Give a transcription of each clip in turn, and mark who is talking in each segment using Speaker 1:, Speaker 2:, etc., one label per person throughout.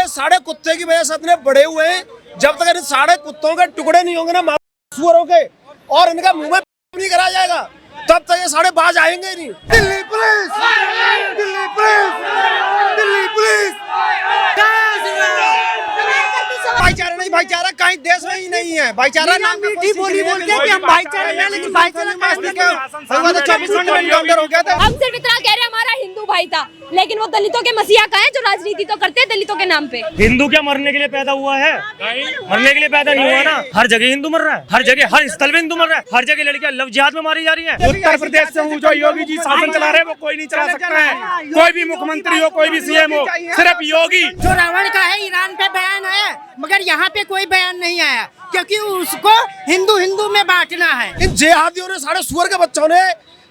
Speaker 1: साढ़े कुत्ते की वजह से इतने बड़े हुए हैं, जब तक इन साढ़े कुत्तों के टुकड़े नहीं होंगे ना सुअरों के और इनका मुंह में नहीं करा जाएगा, तब तक ये साढ़े बाज आएंगे नहीं। Delhi police, Delhi police, Delhi police. भाईचारा नहीं, भाईचारा कहीं देश में ही नहीं है। भाईचारा नाम की बोली बोलते हैं कि हम भाईचारा में, लेकिन भाईचारा में 24 घंटे में एनकाउंटर हो गया था।
Speaker 2: हम सिर्फ इतना कह रहे हैं हमारा हिंदू भाई था, लेकिन वो दलितों के मसीहा का है जो राजनीति तो करते हैं दलितों के नाम पे।
Speaker 3: हिंदू क्या मरने के लिए पैदा हुआ है? मरने के लिए पैदा नहीं हुआ ना। हर जगह हिंदू मर रहा है, हर जगह हर स्थल में हिंदू मर रहा है, हर जगह लड़कियां लव जिहाद में मारी जा रही है।
Speaker 4: उत्तर प्रदेश से हूँ, जो योगी जी शासन चला रहे हैं वो कोई नहीं चला सकता है। कोई भी मुख्यमंत्री हो, कोई भी सीएम हो, सिर्फ योगी।
Speaker 5: जो रावण का है ईरान पे बयान आया, मगर यहाँ पे कोई बयान नहीं आया, क्योंकि उसको हिंदू हिंदू में बांटना है।
Speaker 1: इन जिहादियों ने, साढ़े सुअर के बच्चों ने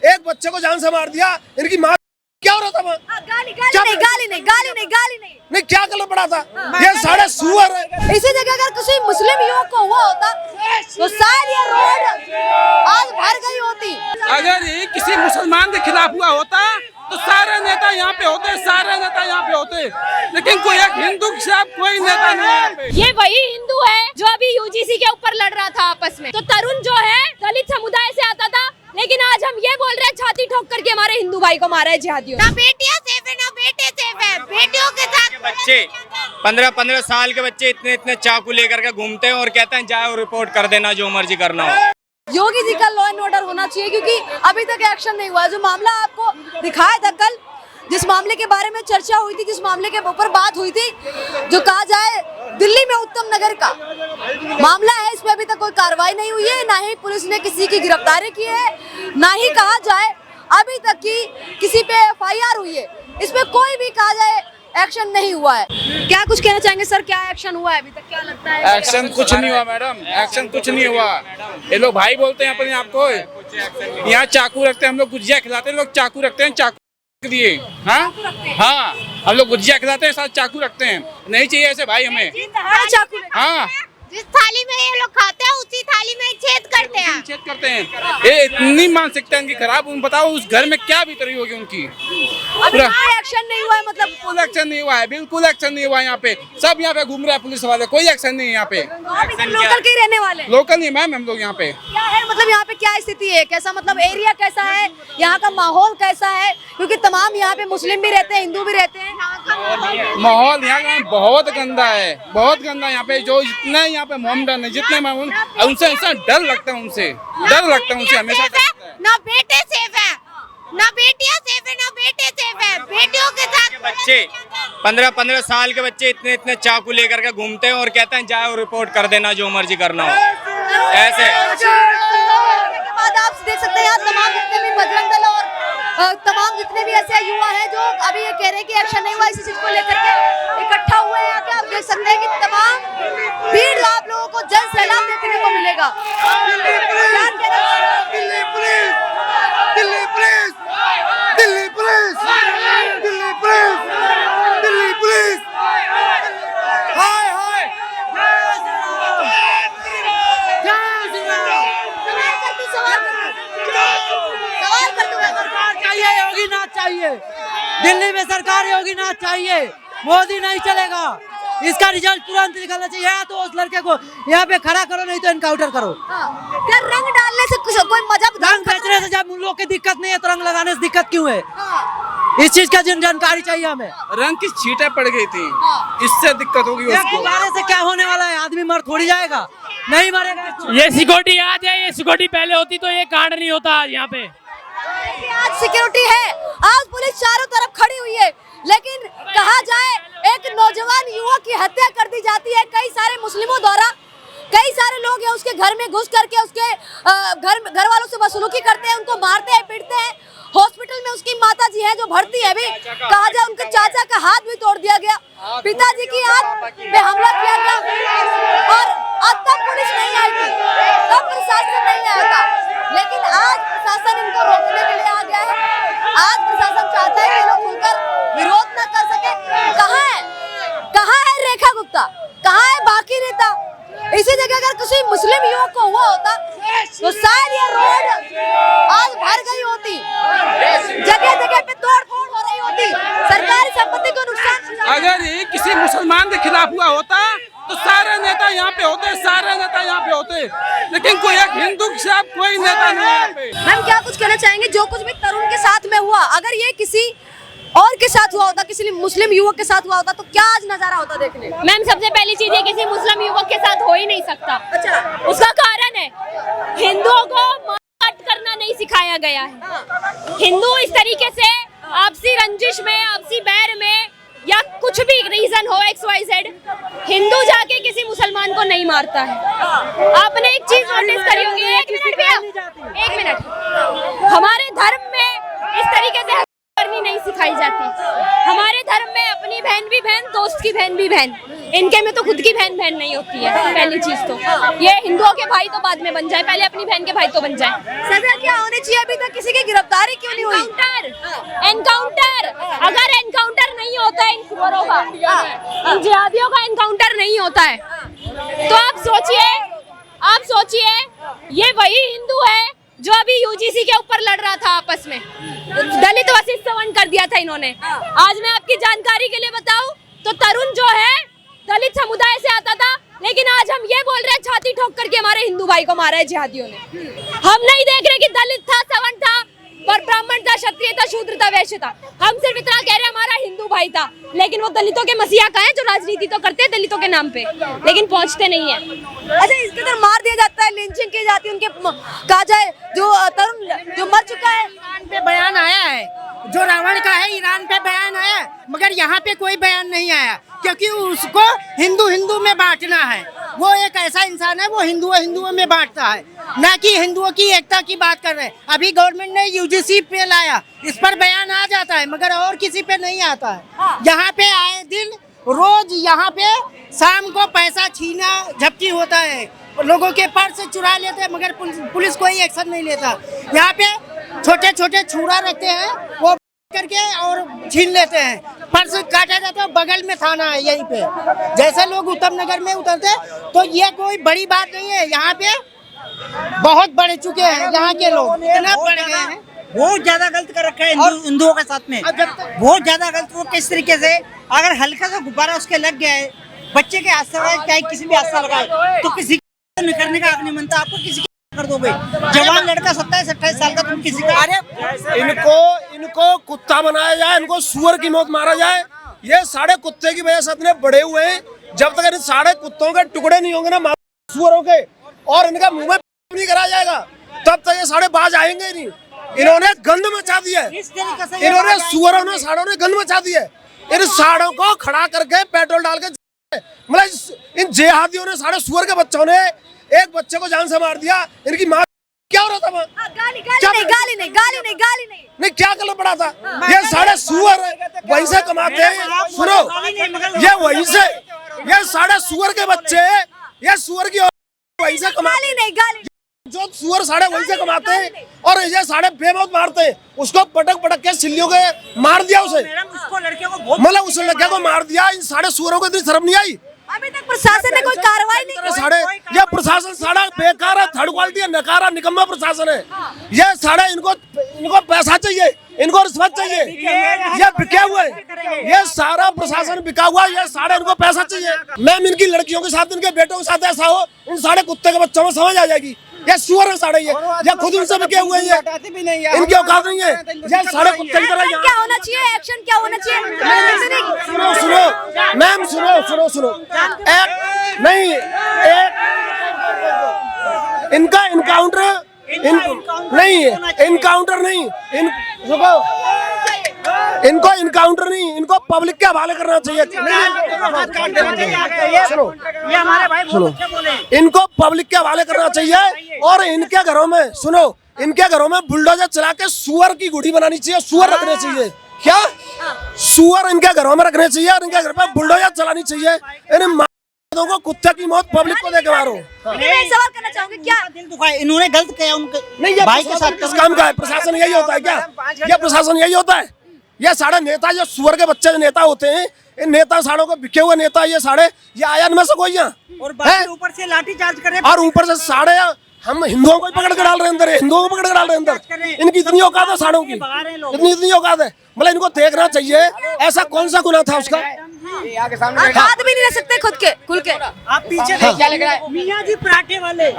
Speaker 1: एक बच्चे को जान से मार दिया। इनकी माँ क्या हो रहा था?
Speaker 2: गाली
Speaker 1: नहीं, क्या गलत पड़ा था? ये साढ़े सुअर है।
Speaker 2: इसी जगह अगर किसी मुस्लिम युवक को हुआ होता तो शायद ये रोड आज भर गई होती।
Speaker 4: अगर ये किसी मुसलमान के खिलाफ हुआ होता तो सारे नेता यहाँ पे होते, सारे नेता यहाँ पे होते, लेकिन कोई एक हिंदू के खिलाफ कोई नेता नहीं है।
Speaker 2: ये वही हिंदू है जो अभी यूजीसी के ऊपर लड़ रहा था आपस में। तो तरुण जो है दलित समुदाय से आता था, लेकिन आज हम ये बोल रहे हैं छाती ठोक करके हमारे हिंदू भाई को मारा है जिहादियों।
Speaker 6: ना बेटियां सेफ है ना बेटे सेफ है। बेटियों के साथ
Speaker 7: बच्चे 15-15 साल के बच्चे इतने चाकू लेकर के घूमते हैं और कहते हैं जाओ रिपोर्ट कर देना, जो मर्जी करना हो।
Speaker 2: योगी जी का लॉ एंड ऑर्डर होना चाहिए, क्योंकि अभी तक एक्शन नहीं हुआ। जो मामला आपको दिखाया था कल, जिस मामले के बारे में चर्चा हुई थी, जिस मामले के ऊपर बात हुई थी, जो कहा जाए दिल्ली में उत्तम नगर का मामला है, इस पे अभी तक कोई कार्रवाई नहीं हुई है। ना ही पुलिस ने किसी की गिरफ्तारी की है, ना ही कहा जाए अभी तक की किसी पे FIR हुई है। इस पे कोई भी कहा जाए एक्शन नहीं हुआ है। क्या कुछ कहना चाहेंगे सर, क्या एक्शन हुआ है अभी तक? क्या लगता है?
Speaker 4: एक्शन कुछ नहीं हुआ मैडम, एक्शन कुछ नहीं हुआ। ये लोग भाई बोलते हैं अपने आप को, यहाँ चाकू रखते हैं, हम लोग गुजिया खिलाते हैं, लोग चाकू रखते हैं, चाकू दिए। हाँ, हम लोग गुजिया खिलाते हैं, साथ चाकू रखते हैं। नहीं चाहिए ऐसे भाई हमें।
Speaker 2: चाकू
Speaker 4: हाँ,
Speaker 6: जिस थाली में ये लोग खाते हैं उसी थाली में छेद करते हैं।
Speaker 4: छेद करते हैं। ये इतनी मानसिकता इनकी खराब। उन बताओ उस घर में क्या बीतरी होगी उनकी।
Speaker 2: अभी एक्शन नहीं हुआ है, मतलब
Speaker 4: बिल्कुल एक्शन नहीं हुआ है, बिल्कुल एक्शन नहीं हुआ है। यहाँ पे सब यहाँ पे घूम रहे हैं पुलिस वाले, कोई एक्शन नहीं है यहाँ पे।
Speaker 2: लोकल के रहने वाले
Speaker 4: लोकल नहीं मैम, हम लोग यहाँ पे
Speaker 2: क्या है, मतलब यहाँ पे क्या स्थिति है, कैसा मतलब एरिया कैसा है, यहाँ का माहौल कैसा है? क्योंकि तमाम यहाँ पे मुस्लिम भी रहते हैं, हिंदू भी रहते हैं।
Speaker 4: माहौल यहाँ का बहुत गंदा है, बहुत गंदा। यहाँ पे जो जितने यहाँ पे मोहम्मदन है, जितने उनसे डर लगता है, उनसे डर लगता है, उनसे हमेशा।
Speaker 6: ना बेटे सेफ है, ना बेटियां सेफ है, ना बेटे सेफ है। बेटियों के साथ
Speaker 7: बच्चे 15-15 साल के बच्चे इतने चाकू लेकर के घूमते हैं और कहते हैं जाओ रिपोर्ट कर देना, जो मर्जी करना हो। ऐसे
Speaker 2: आप देख सकते हैं यहाँ तमाम जितने भी बजरंग दल और तमाम जितने भी ऐसे युवा हैं जो अभी ये कह रहे हैं कि एक्शन नहीं हुआ, इसी चीज को लेकर के इकट्ठा हुए हैं। आप देख सकते हैं कि तमाम भीड़ आप लोगों को जन सैलाब देखने को मिलेगा।
Speaker 1: Delhi police, Delhi police, Delhi police, Delhi police, Delhi police. हाय हाय,
Speaker 5: चाहिए योगी नाथ चाहिए, दिल्ली में सरकार योगी नाथ चाहिए, मोदी नहीं चलेगा। इसका रिजल्ट तुरंत निकलना चाहिए। या तो उस लड़के को यहाँ पे खड़ा करो, नहीं तो एनकाउंटर करो।
Speaker 2: क्या रंग डालने से कुछ कोई मजहब
Speaker 5: रंग बेचने से जब उन लोग की दिक्कत नहीं है तो रंग लगाने से दिक्कत क्यों है? इस चीज का जानकारी चाहिए हमें।
Speaker 4: रंग की छींटे पड़ गई थी, इससे दिक्कत होगी उसको।
Speaker 5: गुब्बारे से क्या होने वाला है? आदमी मर थोड़ी जाएगा, नहीं मरेगा।
Speaker 3: ये सिक्योरिटी याद है, ये सिक्योरिटी पहले होती तो ये कांड नहीं होता आज यहाँ पे।
Speaker 2: आज सिक्योरिटी है, आज पुलिस चारों तरफ खड़ी हुई है, लेकिन कहा जाए एक नौजवान युवक की हत्या कर दी जाती है कई सारे मुस्लिमों द्वारा। कई सारे लोग हैं उसके घर में घुस करके उसके घर वालों से बदसलूकी करते हैं, उनको मारते हैं, पीटते हैं। हॉस्पिटल में उसकी माता जी है जो भर्ती है, अभी कहा जाए उनके चाचा का हाथ भी तोड़ दिया गया, पिताजी की आंख पे हमला किया गया और अब तक पुलिस नहीं आई थी, तब प्रशासन नहीं आया था। लेकिन आज प्रशासन इनको रोकने के लिए आ गया है। आज प्रशासन चाहता है कि लोग खुलकर विरोध न कर सके। कहाँ है रेखा गुप्ता, कहाँ है बाकी नेता? इसी जगह अगर किसी मुस्लिम युवक को हुआ होता तो शायद ये रोड आज भर गई होती। जगह जगह पे तोड़ फोड़ हो रही नहीं होती, सरकारी संपत्ति को नुकसान।
Speaker 4: अगर ये किसी मुसलमान के खिलाफ हुआ होता तो सारे नेता यहाँ पे होते, सारे नेता यहाँ पे होते, लेकिन कोई एक हिंदू के खिलाफ कोई नेता नहीं है यहाँ पे।
Speaker 2: मैम क्या कुछ कहना चाहेंगे, जो कुछ भी तरुण के साथ में हुआ, अगर ये किसी और के साथ हुआ होता, किसी मुस्लिम युवक के साथ हुआ होता, तो क्या आज नजारा होता देखने?
Speaker 6: मैम सबसे पहली चीज ये, किसी मुस्लिम युवक के साथ हो ही नहीं सकता।
Speaker 2: अच्छा,
Speaker 6: उसका कारण है हिंदुओं को मारकाट करना नहीं सिखाया गया है। हिंदू इस तरीके से आपसी रंजिश में, आपसी बैर में, या कुछ भी रीजन हो XYZ, हिंदू जाके किसी मुसलमान को नहीं मारता है। आपने एक चीज नोटिस करी होगी, एक मिनट भैया, एक मिनट, हमारे धर्म में इस तरीके से करनी नहीं सिखाई जाती। हमारे धर्म में अपनी बहन भी बहन, दोस्त की बहन भी बहन, इनके में तो खुद की बहन बहन नहीं होती है। पहली चीज तो ये, हिंदुओं के भाई तो बाद में बन जाए, पहले अपनी बहन के भाई तो बन जाए।
Speaker 2: सजा क्या होनी चाहिए? अभी तक किसी की गिरफ्तारी क्यों नहीं हुई?
Speaker 6: एनकाउंटर, अगर एनकाउंटर नहीं होता है इन सुअरों का, इन जिहादियों का एनकाउंटर नहीं होता है, तो आप सोचिए ये वही हिंदू है जो अभी UGC के ऊपर लड़ रहा था आपस में, दलित वशिष्ठ सवन कर दिया था इन्होंने। आज मैं आपकी जानकारी के लिए बताऊं तो तरुण जो है दलित समुदाय से आता था, लेकिन आज हम ये बोल रहे हैं छाती ठोक करके हमारे हिंदू भाई को मारा है जिहादियों ने। हम नहीं देख रहे कि दलित था, सवर्ण था, पर ब्राह्मण था, क्षत्रिय था, शूद्र था, वैश्य था। हम सिर्फ इतना कह रहे हैं हमारा हिंदू भाई था, लेकिन वो दलितों के मसीहा का है जो राजनीति तो करते हैं दलितों के नाम पे, लेकिन पहुंचते नहीं है।
Speaker 2: अच्छा, इसके अंदर मार दिया जाता है, लिंचिंग की जाती है, उनके कहा जाए जो तरुण जो मर चुका है।
Speaker 5: ईरान पे बयान आया है, जो रावण का है ईरान पे बयान आया, मगर यहाँ पे कोई बयान नहीं आया, क्योंकि उसको हिंदू में बांटना है। वो एक ऐसा इंसान है, वो हिंदुओं में बांटता है, ना कि हिंदुओं की एकता की बात कर रहे हैं। अभी गवर्नमेंट ने UGC पे लाया, इस पर बयान आ जाता है, मगर और किसी पे नहीं आता है। यहाँ पे आए दिन रोज यहाँ पे शाम को पैसा छीना झपटी होता है, लोगों के पर्स चुरा लेते हैं, मगर पुलिस कोई एक्शन नहीं लेता। यहाँ पे छोटे छोटे छुरा रखते हैं, वो करके और छीन लेते हैं, पर्स काटा जाता है, बगल में थाना है यहीं पे। जैसे लोग उत्तम नगर में उतरते, तो ये कोई बड़ी बात नहीं है। यहाँ पे बहुत बढ़ चुके हैं यहाँ के लोग, इतना बढ़ गए हैं,
Speaker 8: बहुत ज्यादा गलत कर रखा है हिंदुओं के साथ में, बहुत ज्यादा गलत। वो किस तरीके से, अगर हल्का सा गुब्बारा उसके लग गया है, बच्चे के हाथ से लगाए, चाहे किसी भी हाथ से लगाए, तो किसी को करने का हक नहीं बनता। आपको किसी कर दो भाई, जवान लड़का 27-28 साल का, तुम किसी का, अरे
Speaker 1: इनको कुत्ता बनाया जाए, इनको सुअर की मौत मारा जाए। ये साढ़े कुत्ते की वजह से इतने बड़े हुए हैं, जब तक इन साढ़े कुत्तों के टुकड़े नहीं होंगे ना सुअरों के, और इनका मुंह में नहीं करा जाएगा, तब तक ये साढ़े बाज आएंगे नहीं। इन्होंने गंद मचा दी है, इन्होंने सुअरों ने, साढ़ों ने गंद मचा दी है। इन साढ़ों को खड़ा करके पेट्रोल डाल के, मतलब इन जिहादियों ने, साढ़े सुअर के बच्चों ने एक बच्चे को जान से मार दिया। इनकी माँ क्या हो रहा था?
Speaker 2: गाली नहीं।
Speaker 1: नहीं, क्या गलत पड़ा था? ये साढ़े सुअर वहीं से कमाते हैं। सुनो, ये वहीं से, ये साढ़े सुअर के बच्चे, ये सुअर की वहीं से कमाते हैं, जो सुअर साढ़े वहीं से कमाते हैं, और ये साढ़े बेमौत मारते हैं। उसको पटक के सिल्लियों के मार दिया उसे, मतलब उस लड़के को मार दिया। इन साढ़े सुअरों को इतनी शर्म नहीं आई?
Speaker 2: अभी तक प्रशासन ने कोई कार्रवाई नहीं की।
Speaker 1: साढ़े ये प्रशासन साढ़ा बेकार है, थर्ड क्वालिटी है, नकारा निकम्मा प्रशासन है। ये साढ़े इनको पैसा चाहिए, इनको रिश्वत चाहिए, ये बिके हुए, ये सारा प्रशासन बिका हुआ, ये साढ़े इनको पैसा चाहिए। मैम इनकी लड़कियों के साथ, इनके बेटों के साथ ऐसा हो, इन साढ़े कुत्ते के बच्चों में समझ आ जाएगी। ये सुअर है साढ़े, ये खुद उनसे बिके हुए हैं, इनकी औकात नहीं है। ये साढ़े कुत्ते की तरह।
Speaker 2: क्या होना चाहिए, एक्शन क्या होना चाहिए?
Speaker 1: सुनो मैम, सुनो, एक नहीं, इनका इनकाउंटर इनको इनकाउंटर नहीं, इनको पब्लिक के हवाले करना चाहिए। सुनो, इनको पब्लिक के हवाले करना चाहिए, और इनके घरों में, सुनो, इनके घरों में बुलडोजर चला के सुअर की गुड़ी बनानी चाहिए, सुअर रखने चाहिए। क्या सुअर इनके घरों में रखने चाहिए, और इनके घर पे बुलडोजर चलानी चाहिए। इन को कुत्ते की मौत पब्लिक को देके मारो।
Speaker 2: मैं सवाल करना चाहूंगी, क्या
Speaker 8: दिल दुखाए, इन्होंने गलत किया उनके
Speaker 1: नहीं, ये
Speaker 8: भाई के साथ।
Speaker 1: किस काम का है? प्रशासन यही होता है क्या? ये प्रशासन यही होता है? ये साढ़े नेता, जो सुअर के बच्चे जो नेता होते हैं, इन नेता साढ़ों को बिके हुए नेता, ये साढ़े, ये आया में से कोई यहाँ,
Speaker 8: और ऊपर से लाठी चार्ज करे,
Speaker 1: और ऊपर से साढ़े हम हिंदुओं को ही पकड़ कर डाल रहे हैं अंदर, हिंदुओं को पकड़ कर डाल रहे हैं अंदर। इनकी इतनी औकात है साड़ों की, इतनी औकात है, मतलब इनको देखना चाहिए ऐसा कौन सा गुनाह था उसका।
Speaker 2: हाथ भी नहीं रख सकते खुद के खुल के।
Speaker 5: आप पीछे देखिए मियाँ जी पराठे वाले,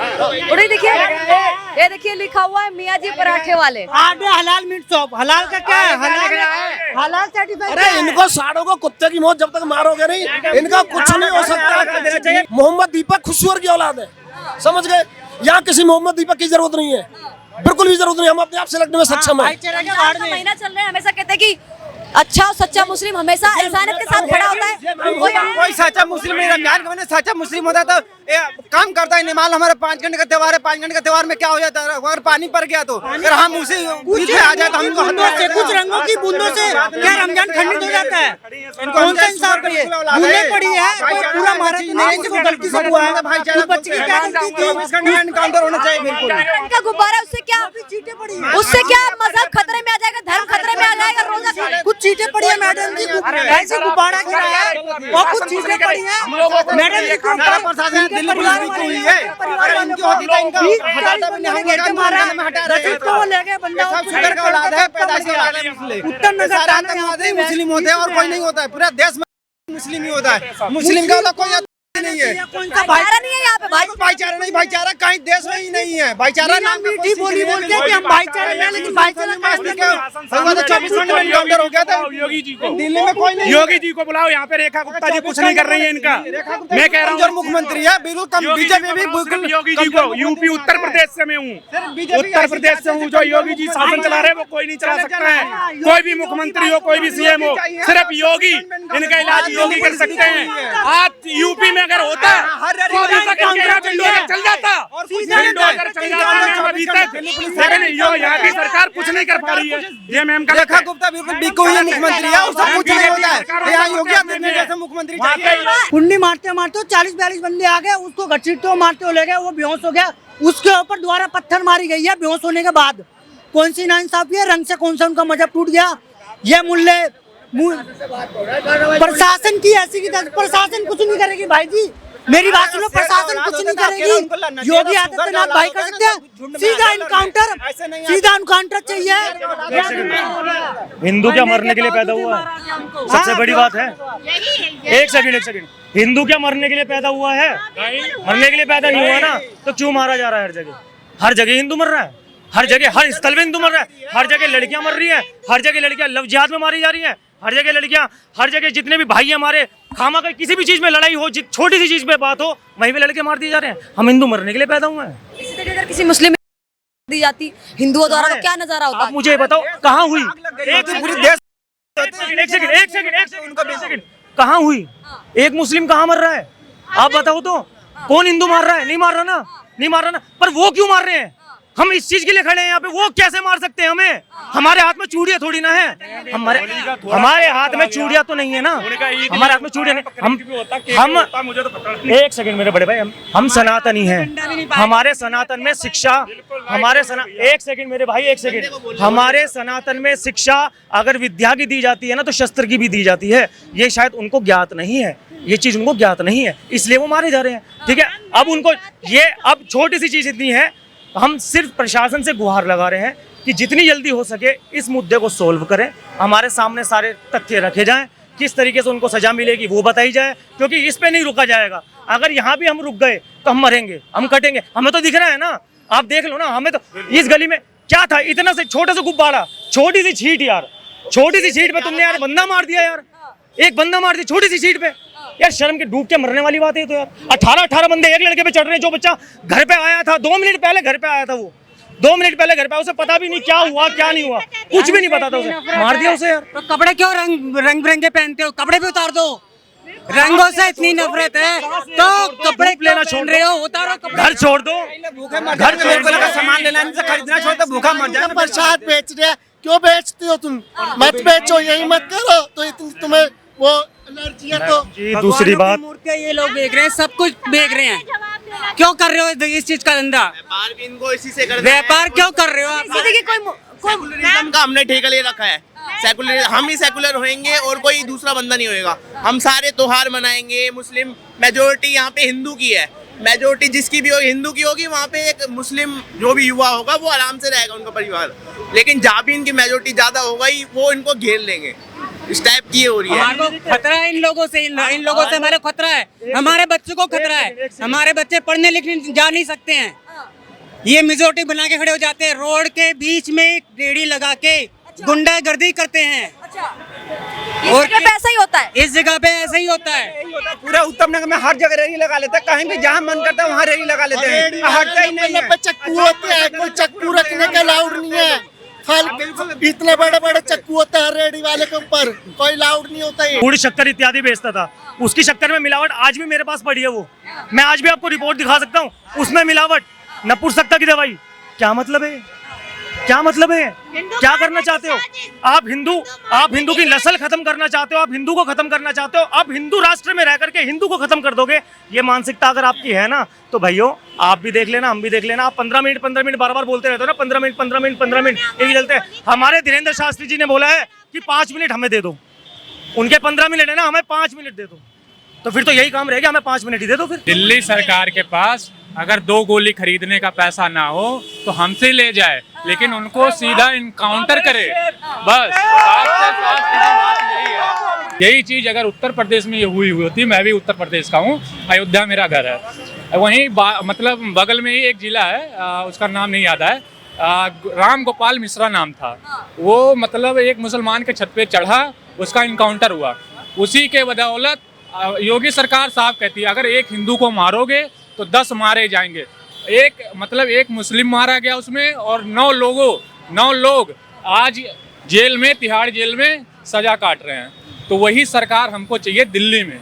Speaker 2: और ये देखिए लिखा हुआ है मियाँ जी पराठे वाले।
Speaker 5: आटे हलाल मीट शॉप, हलाल का क्या है? हलाल सर्टिफाइड।
Speaker 1: अरे इनको साड़ों को कुत्ते की मौत जब तक मारोगे नहीं, इनका कुछ नहीं हो सकता। मोहम्मद दीपक खुशवर की औलाद है, समझ गए? यहाँ किसी मोहम्मद दीपक की जरूरत नहीं है, बिल्कुल भी जरूरत नहीं। हम अपने आप से लड़ने में सक्षम है।
Speaker 2: महीना चल रहा है, हमेशा कहते हैं कि अच्छा और सच्चा मुस्लिम हमेशा इंसानियत के साथ खड़ा होता है।
Speaker 9: कोई सच्चा मुस्लिम नहीं, रमजान के महीने सच्चा मुस्लिम होता है तो काम करता है। नमाज हमारे 5 घंटे का त्योहार है, 5 घंटे का त्योहार में क्या हो जाता है, अगर पानी पड़ गया तो अगर हम उसी बीच में आ जाए तो हम
Speaker 5: कुछ रंगों की बूंदों से क्या रमजान खंडित हो जाता है? कौन सा इंसाफ है ये? बूंदें पड़ी है, कोई पूरा महाराज नहीं, वो गलती से हुआ है। भाईचारा बच्चे की क्या गलती थी? एनकाउंटर होना चाहिए बिल्कुल।
Speaker 2: का गुब्बारा उससे क्या
Speaker 5: चीटें पड़ी है,
Speaker 2: उससे क्या मजहब खतरे में आ जाएगा, धर्म खतरे में आ जाएगा, रोजा
Speaker 5: कुछ चीटें पड़ी है मैडम जी, ऐसे गुब्बारा गिरा है और कुछ चीजें पड़ी है मैडम जी को
Speaker 9: प्रशासन दिल्ली पुलिस भी हुई है, इनकी होती था इनका हटाता भी नहीं,
Speaker 5: घेर के मारा, रसीद को वो ले गए बंदा।
Speaker 9: सब शुगर का औलाद है, पैदाइशी औलाद है मुस्लिम।
Speaker 5: उत्तर नगर
Speaker 9: सारे आतंकवादी मुस्लिम होते हैं और कोई नहीं होता है, पूरा देश में मुस्लिम ही होता है। मुस्लिम का तो कोई नहीं है,
Speaker 5: कौन सा
Speaker 2: भाईचारा नहीं है यहाँ पे भाई।
Speaker 9: भाईचारा नहीं, भाईचारा कहीं देश में ही नहीं है। भाईचारा नाम
Speaker 5: मीठी बोली बोलते हैं कि हम भाईचारे में, लेकिन भाईचारा का
Speaker 9: 24 घंटे में एनकाउंटर हो गया था
Speaker 3: योगी जी को,
Speaker 9: दिल्ली में। कोई नहीं,
Speaker 3: योगी जी को बुलाओ यहाँ पे। रेखा गुप्ता जी कुछ नहीं कर रही है इनका। मैं कह रहा हूँ
Speaker 9: मुख्यमंत्री है बिल्कुल कम, बीजेपी भी बिल्कुल।
Speaker 3: योगी जी को यूपी उत्तर प्रदेश से मैं हूँ, उत्तर प्रदेश से हूँ। जो योगी जी शासन चला रहे हैं वो कोई नहीं चला सकता है, कोई भी मुख्यमंत्री हो, कोई भी सीएम हो, सिर्फ योगी। इनका इलाज योगी कर सकते हैं। आज यूपी में अगर होता चल जाता, अभी तक, लेकिन यहाँ की सरकार कुछ नहीं कर पा रही है। ये मैम का
Speaker 9: रेखा गुप्ता बिल्कुल बिको हुई मुख्यमंत्री है, उसका कुछ नहीं होता है। यहाँ योगी आदित्यनाथ जैसे मुख्यमंत्री चाहिए।
Speaker 5: कुंडी मारते मारते 40-42 बंदे आ गए, उसको घसीटते मारते हो ले गए, वो बेहोश हो गया। उसके ऊपर दोबारा पत्थर मारी गई है बेहोश होने के बाद। कौन सी नाइंसाफी है? रंग से कौन सा उनका मजहब टूट गया? ये मुल्ले प्रशासन की ऐसी की प्रशासन कुछ नहीं करेगी भाई जी, मेरी बात सुनो। प्रशासन कुछ नहीं करेगी, योगी आदित्यनाथ भाई कर सकते हैं। सीधा इनकाउंटर चाहिए।
Speaker 3: हिंदू क्या मरने के लिए पैदा हुआ है? सबसे बड़ी बात है, एक सेकंड, हिंदू क्या मरने के लिए पैदा हुआ है? मरने के लिए पैदा नहीं हुआ ना, तो क्यों मारा जा रहा है? हर जगह हिंदू मर रहा है, हर जगह हर स्थल में हिंदू मर रहा है, हर जगह लड़कियां मर रही है, हर जगह लड़कियां लव जिहाद में मारी जा रही है, हर जगह लड़कियां, हर जगह जितने भी भाई हमारे खामा का किसी भी चीज में लड़ाई हो, छोटी सी चीज पे बात हो, वहीं पे लड़के मार दिए जा रहे हैं। हम हिंदू मरने के लिए पैदा हुए हैं।
Speaker 2: इसी तरह अगर किसी मुस्लिम दी जाती हिंदुओं द्वारा तो क्या नजारा होता?
Speaker 3: आप मुझे बताओ कहाँ हुई? एक सेकंड, कहाँ हुई? एक मुस्लिम कहाँ मर रहा है? आप बताओ तो, कौन हिंदू मार रहा है? नहीं मार रहा ना, पर वो क्यों मार रहे हैं? हम इस चीज के लिए खड़े हैं यहाँ पे, वो कैसे मार सकते हैं हमें? हमारे हाथ में चूड़ियां थोड़ी ना है, हमारे हाथ में चूड़ियां तो नहीं है ना, हमारे हाथ में चूड़ियां नहीं। हम एक सेकंड मेरे बड़े भाई, हम सनातनी हैं, हमारे सनातन में शिक्षा, एक सेकंड मेरे भाई, एक सेकंड, हमारे सनातन में शिक्षा अगर विद्या की दी जाती है ना, तो शस्त्र की भी दी जाती है। ये शायद उनको ज्ञात नहीं है, ये चीज उनको ज्ञात नहीं है, इसलिए वो मारे जा रहे हैं। ठीक है, अब उनको ये, अब छोटी सी चीज इतनी है, हम सिर्फ प्रशासन से गुहार लगा रहे हैं कि जितनी जल्दी हो सके इस मुद्दे को सोल्व करें, हमारे सामने सारे तथ्य रखे जाएं, किस तरीके से उनको सजा मिलेगी वो बताई जाए, क्योंकि इस पे नहीं रुका जाएगा। अगर यहाँ भी हम रुक गए तो हम मरेंगे, हम कटेंगे। हमें तो दिख रहा है ना, आप देख लो ना, हमें तो इस गली में क्या था, इतना से छोटा सा गुब्बारा, छोटी सी छीट यार, छोटी सी छीट पे तुमने यार बंदा मार दिया यार, एक बंदा मार दिया छोटी सी छीट पे यार। शर्म के डूब के मरने वाली बात है तो यार। 18 बंदे एक लड़के पे चढ़ रहे हैं, जो बच्चा घर पे आया था 2 मिनट पहले घर पे आया था, वो 2 मिनट पहले घर पे, उसे पता भी नहीं क्या हुआ क्या नहीं हुआ, कुछ भी नहीं पता था, उसे मार दिया उसे यार।
Speaker 5: तो कपड़े क्यों रंग बिरंगे पहनते हो? कपड़े भी उतार दो, रंगों से इतनी नफरत है तो कपड़े
Speaker 3: लेना छोड़ रहे हो,
Speaker 5: उतारो,
Speaker 3: घर छोड़ दो, घर छोड़ दो,
Speaker 9: सामान लेना खरीदना छोड़ दो, भूखा मर जाए।
Speaker 1: प्रसाद बेच रहे, क्यों बेचते हो तुम? मत बेचो, यही मत करो, तो तुम्हें वो एलर्जी है। तो
Speaker 3: दूसरी बात,
Speaker 5: मूर्तियां ये लोग बेच रहे हैं, सब कुछ बेच रहे हैं, क्यों कर रहे हो इस चीज का धंधा?
Speaker 9: व्यापार भी इनको इसी से करना है।
Speaker 5: व्यापार क्यों कर रहे हो आप?
Speaker 9: सेकुलरिज्म का हमने ठेका ले रखा है, सेकुलर हम ही सेकुलर होएंगे और कोई दूसरा बंदा नहीं होएगा। हम सारे त्योहार मनाएंगे, मुस्लिम मेजोरिटी यहाँ पे हिंदू की है,
Speaker 10: मेजोरिटी जिसकी भी हो, हिंदू की होगी, वहाँ पे एक मुस्लिम जो भी युवा होगा वो आराम से रहेगा उनका परिवार। लेकिन जहाँ भी इनकी मेजोरिटी ज्यादा होगा ही वो इनको घेर लेंगे, इस टाइप की हो रही है।
Speaker 5: खतरा है इन लोगों से, इन लोगों से हमारे खतरा है, हमारे बच्चों को खतरा है। हमारे बच्चे पढ़ने लिखने जा नहीं सकते हैं, ये मेजोरिटी बना के खड़े हो जाते हैं, रोड के बीच में रेड़ी लगा के गुंडागर्दी करते हैं।
Speaker 2: और ऐसा ही होता है,
Speaker 5: इस जगह पे ऐसा ही होता है।
Speaker 9: पूरा उत्तम नगर में हर जगह रेडी लगा लेते हैं, कहीं भी जहाँ मन करता है वहाँ रेडी लगा लेते हैं, हटता ही नहीं है।
Speaker 1: चक्कू होते हैं, कोई चक्कू रखने का अलाउड नहीं है, इतने बड़े बड़े चक्कू होते हैं रेडी वाले के ऊपर, कोई अलाउड नहीं होता है।
Speaker 3: गुड़ शक्कर इत्यादि बेचता था, उसकी शक्कर में मिलावट आज भी मेरे पास पड़ी है। वो मैं आज भी आपको रिपोर्ट दिखा सकता हूँ, उसमें मिलावट, नपुंसकता की दवाई। क्या मतलब है, क्या मतलब है, क्या करना चाहते हो आप? हिंदू की नस्ल खत्म करना चाहते हो, आप हिंदू को खत्म करना चाहते हो, आप हिंदू राष्ट्र में रह करके हिंदू को खत्म कर दोगे। ये मानसिकता अगर आपकी है ना, तो भाइयों आप भी देख लेना, हम भी देख लेना। आप 15 मिनट बार बार बोलते रहते हो ना, 15 मिनट यही चलते हैं। हमारे धीरेन्द्र शास्त्री जी ने बोला है कि 5 मिनट हमें दे दो, उनके 15 मिनट है ना, हमें 5 मिनट दे दो, तो फिर तो यही काम रहेगा, हमें 5 मिनट ही दे दो। फिर
Speaker 4: दिल्ली सरकार के पास अगर 2 गोली खरीदने का पैसा ना हो तो हमसे ले जाए, लेकिन उनको सीधा इनकाउंटर करे, बस। यही चीज अगर उत्तर प्रदेश में ये हुई होती, मैं भी उत्तर प्रदेश का हूँ, अयोध्या मेरा घर है, वहीं मतलब बगल में ही एक जिला है, उसका नाम नहीं याद है, राम गोपाल मिश्रा नाम था वो, मतलब एक मुसलमान के छत पे चढ़ा, उसका इनकाउंटर हुआ। उसी के बदौलत योगी सरकार साफ कहती है अगर एक हिंदू को मारोगे तो 10 मारे जाएंगे। एक मुस्लिम मारा गया उसमें, और 9 लोग आज जेल में, तिहाड़ जेल में सजा काट रहे हैं। तो वही सरकार हमको चाहिए दिल्ली में।